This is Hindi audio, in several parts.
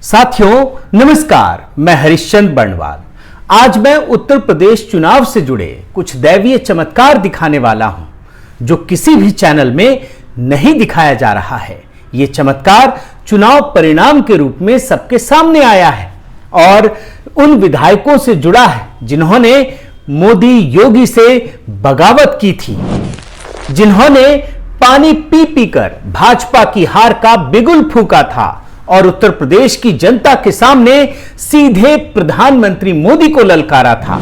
साथियों नमस्कार, मैं हरिश्चंद्र बर्णवाल। आज मैं उत्तर प्रदेश चुनाव से जुड़े कुछ दैवीय चमत्कार दिखाने वाला हूं जो किसी भी चैनल में नहीं दिखाया जा रहा है। यह चमत्कार चुनाव परिणाम के रूप में सबके सामने आया है और उन विधायकों से जुड़ा है जिन्होंने मोदी योगी से बगावत की थी, जिन्होंने पानी पी पीकर भाजपा की हार का बिगुल फूंका था और उत्तर प्रदेश की जनता के सामने सीधे प्रधानमंत्री मोदी को ललकारा था।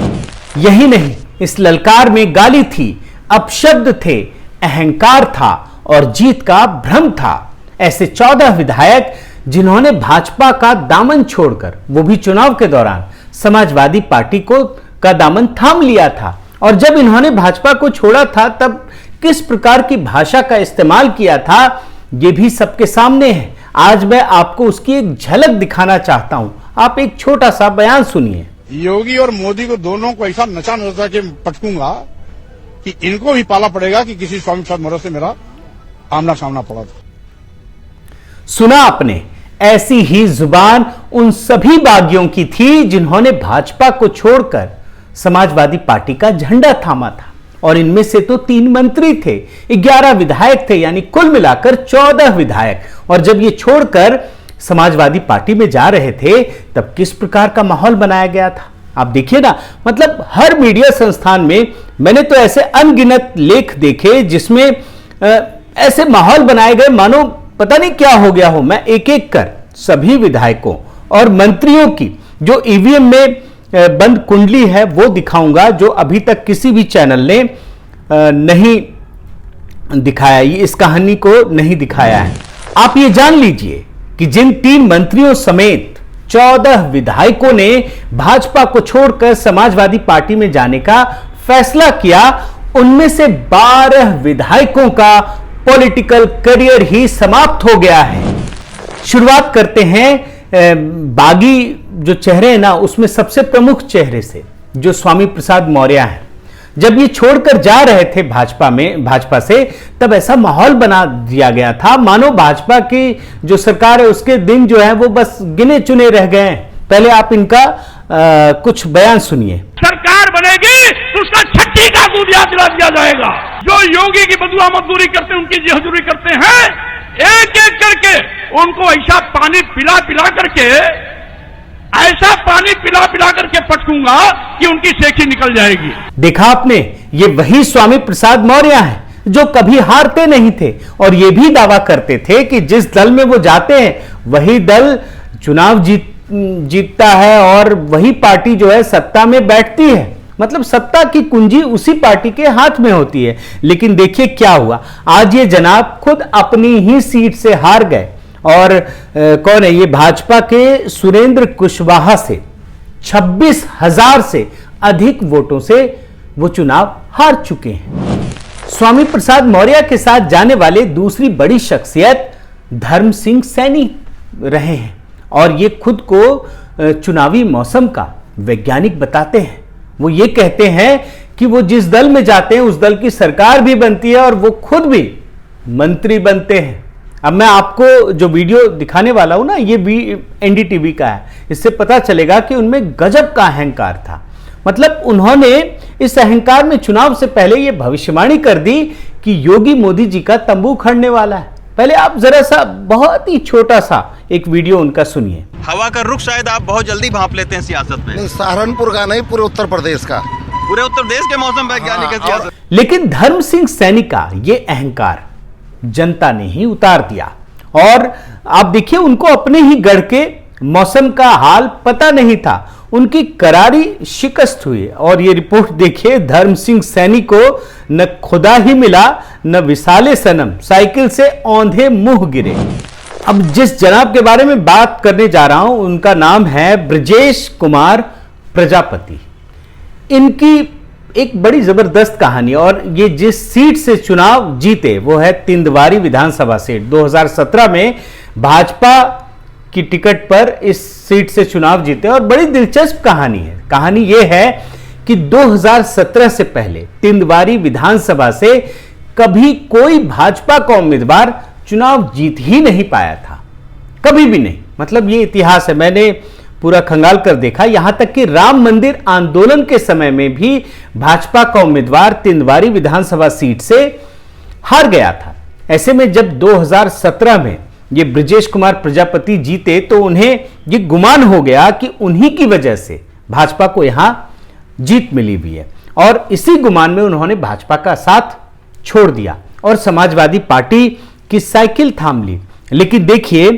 यही नहीं, इस ललकार में गाली थी, अपशब्द थे, अहंकार था और जीत का भ्रम था। ऐसे 14 विधायक जिन्होंने भाजपा का दामन छोड़कर, वो भी चुनाव के दौरान, समाजवादी पार्टी का दामन थाम लिया था। और जब इन्होंने भाजपा को छोड़ा था तब किस प्रकार की भाषा का इस्तेमाल किया था, यह भी सबके सामने है। आज मैं आपको उसकी एक झलक दिखाना चाहता हूं। आप एक छोटा सा बयान सुनिए। योगी और मोदी को दोनों को ऐसा नचा नचा के पटकूंगा कि इनको भी पाला पड़ेगा कि किसी स्वामी प्रसाद मौर्य से मेरा आमना सामना पड़ा था। सुना आपने, ऐसी ही जुबान उन सभी बागियों की थी जिन्होंने भाजपा को छोड़कर समाजवादी पार्टी का झंडा थामा था। और इनमें से तो 3 मंत्री थे, 11 विधायक थे, यानी कुल मिलाकर 14 विधायक। और जब ये छोड़कर समाजवादी पार्टी में जा रहे थे तब किस प्रकार का माहौल बनाया गया था आप देखिए ना। मतलब हर मीडिया संस्थान में मैंने तो ऐसे अनगिनत लेख देखे जिसमें ऐसे माहौल बनाए गए मानो पता नहीं क्या हो गया हो। मैं एक एक कर सभी विधायकों और मंत्रियों की जो ईवीएम में बंद कुंडली है वो दिखाऊंगा, जो अभी तक किसी भी चैनल ने नहीं दिखाया, इस कहानी को नहीं दिखाया है। आप ये जान लीजिए कि जिन 3 मंत्रियों समेत 14 विधायकों ने भाजपा को छोड़कर समाजवादी पार्टी में जाने का फैसला किया, उनमें से 12 विधायकों का पॉलिटिकल करियर ही समाप्त हो गया है। शुरुआत करते हैं बागी जो चेहरे हैं ना, उसमें सबसे प्रमुख चेहरे से, जो स्वामी प्रसाद मौर्य हैं। जब ये छोड़कर जा रहे थे भाजपा से, तब ऐसा माहौल बना दिया गया था मानो भाजपा की जो सरकार है उसके दिन जो है वो बस गिने चुने रह गए हैं। पहले आप इनका कुछ बयान सुनिए। सरकार बनेगी तो उसका छठी का दूध याद दिला दिया जाएगा। जो योगी की बदुआ मजदूरी करते हैं, उनकी जी हजूरी करते हैं, एक एक करके उनको ऐसा पानी पिला पिला करके, ऐसा पानी पिला पिला करके पटकूंगा कि उनकी सेखी निकल जाएगी। देखा आपने, ये वही स्वामी प्रसाद मौर्य हैं जो कभी हारते नहीं थे और ये भी दावा करते थे कि जिस दल में वो जाते हैं वही दल चुनाव जीतता है और वही पार्टी जो है सत्ता में बैठती है। मतलब सत्ता की कुंजी उसी पार्टी के हाथ में होती है। लेकिन देखिए क्या हुआ, आज ये जनाब खुद अपनी ही सीट से हार गए। और कौन है ये? भाजपा के सुरेंद्र कुशवाहा से 26,000 से अधिक वोटों से वो चुनाव हार चुके हैं। स्वामी प्रसाद मौर्य के साथ जाने वाले दूसरी बड़ी शख्सियत धर्म सिंह सैनी रहे हैं और ये खुद को चुनावी मौसम का वैज्ञानिक बताते हैं। वो ये कहते हैं कि वो जिस दल में जाते हैं उस दल की सरकार भी बनती है और वो खुद भी मंत्री बनते हैं। अब मैं आपको जो वीडियो दिखाने वाला हूं ना, ये भी एनडीटीवी का है। इससे पता चलेगा कि उनमें गजब का अहंकार था। मतलब उन्होंने इस अहंकार में चुनाव से पहले ये भविष्यवाणी कर दी कि योगी मोदी जी का तंबू खड़ने वाला है। पहले आप जरा सा बहुत ही छोटा सा एक वीडियो उनका सुनिए। हवा का रुख शायद आप बहुत जल्दी भांप लेते हैं सियासत में। नहीं, सहारनपुर का नहीं, पूरे उत्तर प्रदेश का, पूरे उत्तर प्रदेश के मौसम वैज्ञानिक है सियासत। लेकिन धर्म सिंह सैनी का ये अहंकार जनता ने ही उतार दिया और आप देखिए उनको अपने ही गढ़ के मौसम का हाल पता नहीं था। उनकी करारी शिकस्त हुई और ये रिपोर्ट देखिए, धर्म सिंह सैनी को न खुदा ही मिला न विसाले सनम, साइकिल से औंधे मुंह गिरे। अब जिस जनाब के बारे में बात करने जा रहा हूं उनका नाम है ब्रजेश कुमार प्रजापति। इनकी एक बड़ी जबरदस्त कहानी, और ये जिस सीट से चुनाव जीते वो है तिंदवारी विधानसभा सीट। 2017 में भाजपा की टिकट पर इस सीट से चुनाव जीते और बड़ी दिलचस्प कहानी है। कहानी यह है कि 2017 से पहले तिंदवारी विधानसभा से कभी कोई भाजपा का उम्मीदवार चुनाव जीत ही नहीं पाया था, कभी भी नहीं। मतलब ये इतिहास है, मैंने पूरा खंगाल कर देखा। यहां तक कि राम मंदिर आंदोलन के समय में भी भाजपा का उम्मीदवार तिंदवारी विधानसभा सीट से हार गया था। ऐसे में जब 2017 में ये ब्रजेश कुमार प्रजापति जीते तो उन्हें ये गुमान हो गया कि उन्हीं की वजह से भाजपा को यहां जीत मिली हुई है, और इसी गुमान में उन्होंने भाजपा का साथ छोड़ दिया और समाजवादी पार्टी की साइकिल थाम ली। लेकिन देखिए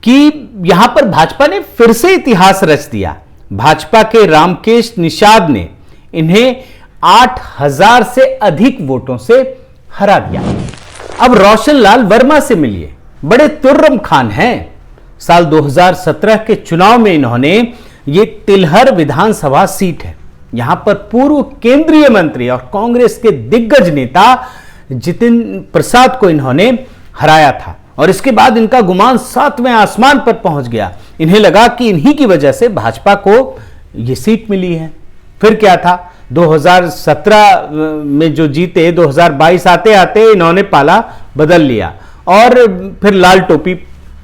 कि यहां पर भाजपा ने फिर से इतिहास रच दिया। भाजपा के रामकेश निषाद ने इन्हें 8000 से अधिक वोटों से हरा दिया। अब रोशन लाल वर्मा से मिलिए, बड़े तुर्रम खान हैं। साल 2017 के चुनाव में इन्होंने ये तिलहर विधानसभा सीट है, यहां पर पूर्व केंद्रीय मंत्री और कांग्रेस के दिग्गज नेता जितिन प्रसाद को इन्होंने हराया था, और इसके बाद इनका गुमान 7वें आसमान पर पहुंच गया। इन्हें लगा कि इन्हीं की वजह से भाजपा को यह सीट मिली है। फिर क्या था, 2017 में जो जीते, 2022 आते आते इन्होंने पाला बदल लिया और फिर लाल टोपी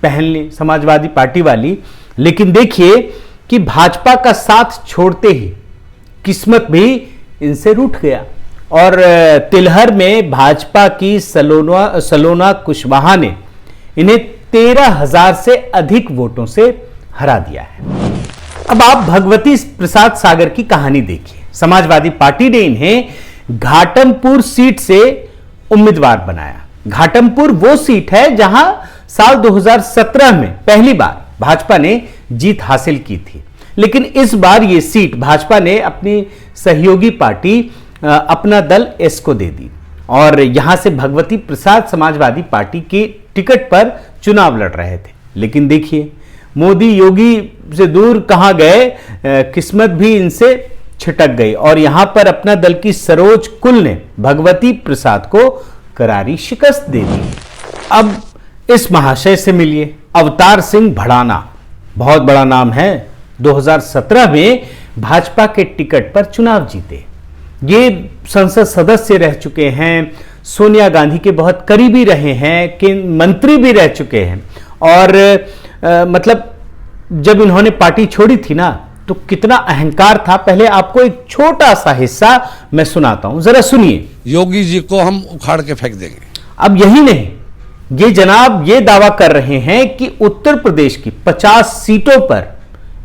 पहन ली समाजवादी पार्टी वाली। लेकिन देखिए कि भाजपा का साथ छोड़ते ही किस्मत भी इनसे रूठ गया, और तिलहर में भाजपा की सलोना कुशवाहा ने इन्हें 13,000 से अधिक वोटों से हरा दिया है। अब आप भगवती प्रसाद सागर की कहानी देखिए। समाजवादी पार्टी ने इन्हें घाटमपुर सीट से उम्मीदवार बनाया। घाटमपुर वो सीट है जहां साल 2017 में पहली बार भाजपा ने जीत हासिल की थी, लेकिन इस बार ये सीट भाजपा ने अपनी सहयोगी पार्टी अपना दल एस को दे दी, और यहां से भगवती प्रसाद समाजवादी पार्टी की टिकट पर चुनाव लड़ रहे थे। लेकिन देखिए मोदी योगी से दूर कहां गए, किस्मत भी इनसे छिटक गई, और यहां पर अपना दल की सरोज कुल ने भगवती प्रसाद को करारी शिकस्त दे दी। अब इस महाशय से मिलिए, अवतार सिंह भड़ाना, बहुत बड़ा नाम है। 2017 में भाजपा के टिकट पर चुनाव जीते। ये संसद सदस्य रह चुके हैं, सोनिया गांधी के बहुत करीबी रहे हैं, कि मंत्री भी रह चुके हैं, और मतलब जब इन्होंने पार्टी छोड़ी थी ना तो कितना अहंकार था। पहले आपको एक छोटा सा हिस्सा मैं सुनाता हूं, जरा सुनिए। योगी जी को हम उखाड़ के फेंक देंगे। अब यही नहीं, ये जनाब ये दावा कर रहे हैं कि उत्तर प्रदेश की 50 सीटों पर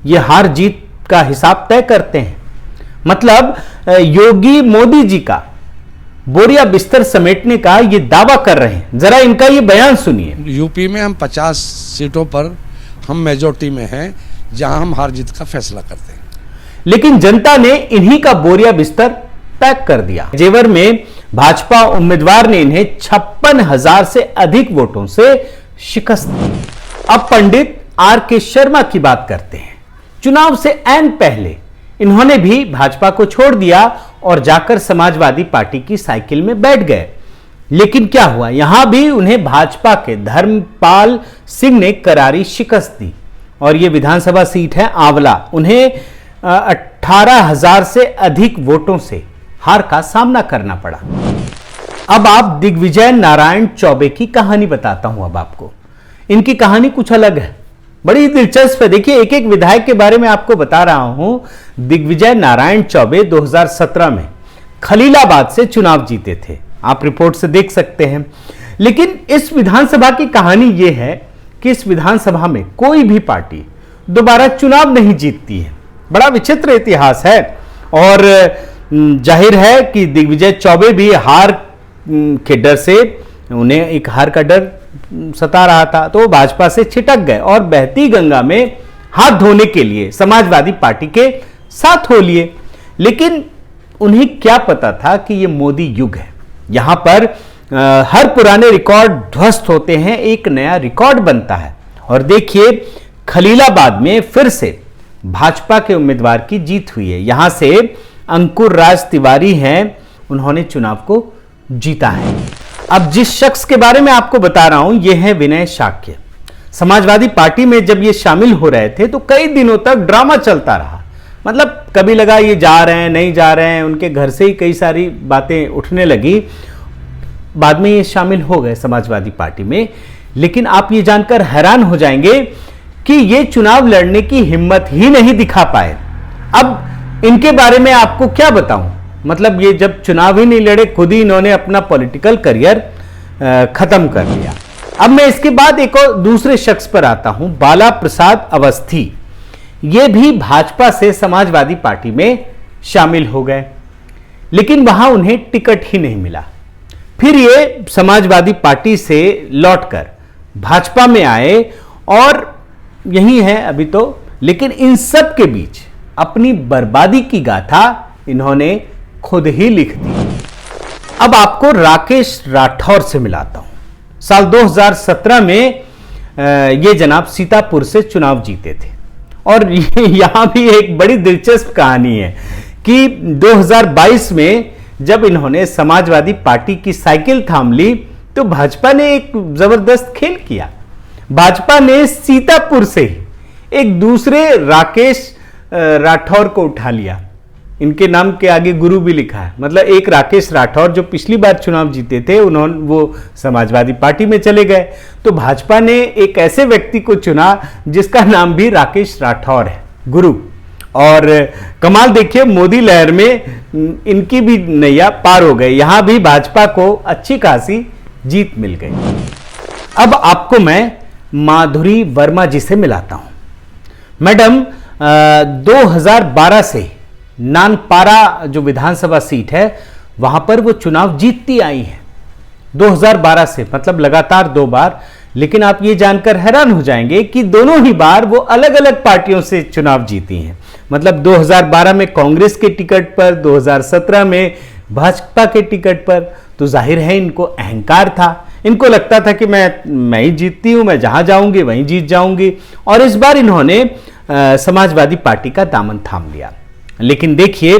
ये हार जीत का हिसाब तय करते हैं। मतलब योगी मोदी जी का बोरिया बिस्तर समेटने का ये दावा कर रहे हैं। जरा इनका ये बयान सुनिए। यूपी में हम 50 सीटों पर हम मेजोरिटी में हैं, जहां हम हार जीत का फैसला करते हैं। लेकिन जनता ने इन्हीं का बोरिया बिस्तर पैक कर दिया। जेवर में भाजपा उम्मीदवार ने इन्हें 56,000 से अधिक वोटों से शिकस्त दी। अब पंडित आर के शर्मा की बात करते हैं। चुनाव से ऐन पहले इन्होंने भी भाजपा को छोड़ दिया और जाकर समाजवादी पार्टी की साइकिल में बैठ गए। लेकिन क्या हुआ, यहां भी उन्हें भाजपा के धर्मपाल सिंह ने करारी शिकस्त दी, और यह विधानसभा सीट है आंवला। उन्हें 18,000 से अधिक वोटों से हार का सामना करना पड़ा। अब आप दिग्विजय नारायण चौबे की कहानी बताता हूं। अब आपको इनकी कहानी कुछ अलग है, बड़ी दिलचस्प है। देखिए एक एक विधायक के बारे में आपको बता रहा हूं। दिग्विजय नारायण चौबे 2017 में खलीलाबाद से चुनाव जीते थे, आप रिपोर्ट से देख सकते हैं। लेकिन इस विधानसभा की कहानी यह है कि इस विधानसभा में कोई भी पार्टी दोबारा चुनाव नहीं जीतती है। बड़ा विचित्र इतिहास है, और जाहिर है कि दिग्विजय चौबे भी हार के डर से, उन्हें एक हार का डर सता रहा था, तो भाजपा से छिटक गए और बहती गंगा में हाथ धोने के लिए समाजवादी पार्टी के साथ हो लिए। लेकिन उन्हें क्या पता था कि यह मोदी युग है, यहां पर हर पुराने रिकॉर्ड ध्वस्त होते हैं, एक नया रिकॉर्ड बनता है। और देखिए खलीलाबाद में फिर से भाजपा के उम्मीदवार की जीत हुई है। यहां से अंकुर राज तिवारी हैं, उन्होंने चुनाव को जीता है। अब जिस शख्स के बारे में आपको बता रहा हूं, यह है विनय शाक्य। समाजवादी पार्टी में जब ये शामिल हो रहे थे तो कई दिनों तक ड्रामा चलता रहा। मतलब कभी लगा ये जा रहे हैं, नहीं जा रहे हैं, उनके घर से ही कई सारी बातें उठने लगी। बाद में ये शामिल हो गए समाजवादी पार्टी में। लेकिन आप ये जानकर हैरान हो जाएंगे कि ये चुनाव लड़ने की हिम्मत ही नहीं दिखा पाए। अब इनके बारे में आपको क्या बताऊं, मतलब ये जब चुनाव ही नहीं लड़े, खुद ही इन्होंने अपना पॉलिटिकल करियर खत्म कर लिया। अब मैं इसके बाद एक और दूसरे शख्स पर आता हूं, बाला प्रसाद अवस्थी। ये भी भाजपा से समाजवादी पार्टी में शामिल हो गए, लेकिन वहां उन्हें टिकट ही नहीं मिला। फिर ये समाजवादी पार्टी से लौटकर भाजपा में आए और यही है अभी तो। लेकिन इन सब के बीच अपनी बर्बादी की गाथा इन्होंने खुद ही लिख दी। अब आपको राकेश राठौर से मिलाता हूं। साल 2017 में ये जनाब सीतापुर से चुनाव जीते थे और यहां भी एक बड़ी दिलचस्प कहानी है कि 2022 में जब इन्होंने समाजवादी पार्टी की साइकिल थाम ली तो भाजपा ने एक जबरदस्त खेल किया। भाजपा ने सीतापुर से ही एक दूसरे राकेश राठौर को उठा लिया। इनके नाम के आगे गुरु भी लिखा है, मतलब एक राकेश राठौर जो पिछली बार चुनाव जीते थे, वो समाजवादी पार्टी में चले गए। तो भाजपा ने एक ऐसे व्यक्ति को चुना जिसका नाम भी राकेश राठौर है, गुरु। और कमाल देखिए, मोदी लहर में इनकी भी नैया पार हो गई, यहां भी भाजपा को अच्छी खासी जीत मिल गई। अब आपको मैं माधुरी वर्मा जी से मिलाता हूं। मैडम 2012 से नानपारा जो विधानसभा सीट है वहां पर वो चुनाव जीतती आई हैं 2012 से, मतलब लगातार 2 बार। लेकिन आप ये जानकर हैरान हो जाएंगे कि दोनों ही बार वो अलग अलग पार्टियों से चुनाव जीती हैं। मतलब 2012 में कांग्रेस के टिकट पर, 2017 में भाजपा के टिकट पर। तो जाहिर है इनको अहंकार था, इनको लगता था कि मैं ही जीतती हूं, मैं जहां जाऊंगी वहीं जीत जाऊंगी। और इस बार इन्होंने समाजवादी पार्टी का दामन थाम लिया। लेकिन देखिए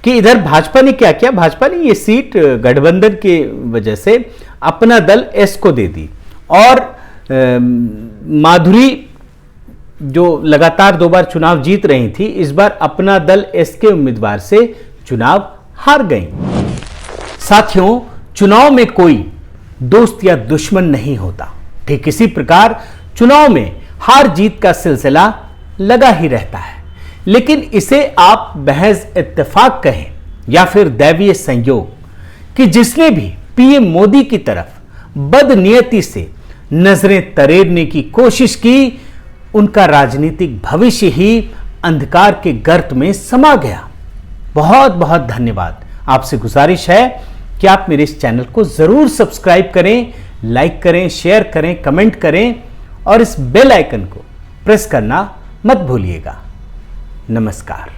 कि इधर भाजपा ने क्या किया, भाजपा ने ये सीट गठबंधन की वजह से अपना दल एस को दे दी और माधुरी जो लगातार 2 बार चुनाव जीत रही थी, इस बार अपना दल एस के उम्मीदवार से चुनाव हार गई। साथियों, चुनाव में कोई दोस्त या दुश्मन नहीं होता। ठीक इसी प्रकार चुनाव में हार जीत का सिलसिला लगा ही रहता है, लेकिन इसे आप महज इत्तेफाक कहें या फिर दैवीय संयोग कि जिसने भी पीएम मोदी की तरफ बदनीयती से नजरें तरेरने की कोशिश की, उनका राजनीतिक भविष्य ही अंधकार के गर्त में समा गया। बहुत बहुत धन्यवाद। आपसे गुजारिश है कि आप मेरे इस चैनल को जरूर सब्सक्राइब करें, लाइक करें, शेयर करें, कमेंट करें और इस बेल आइकन को प्रेस करना मत भूलिएगा। नमस्कार।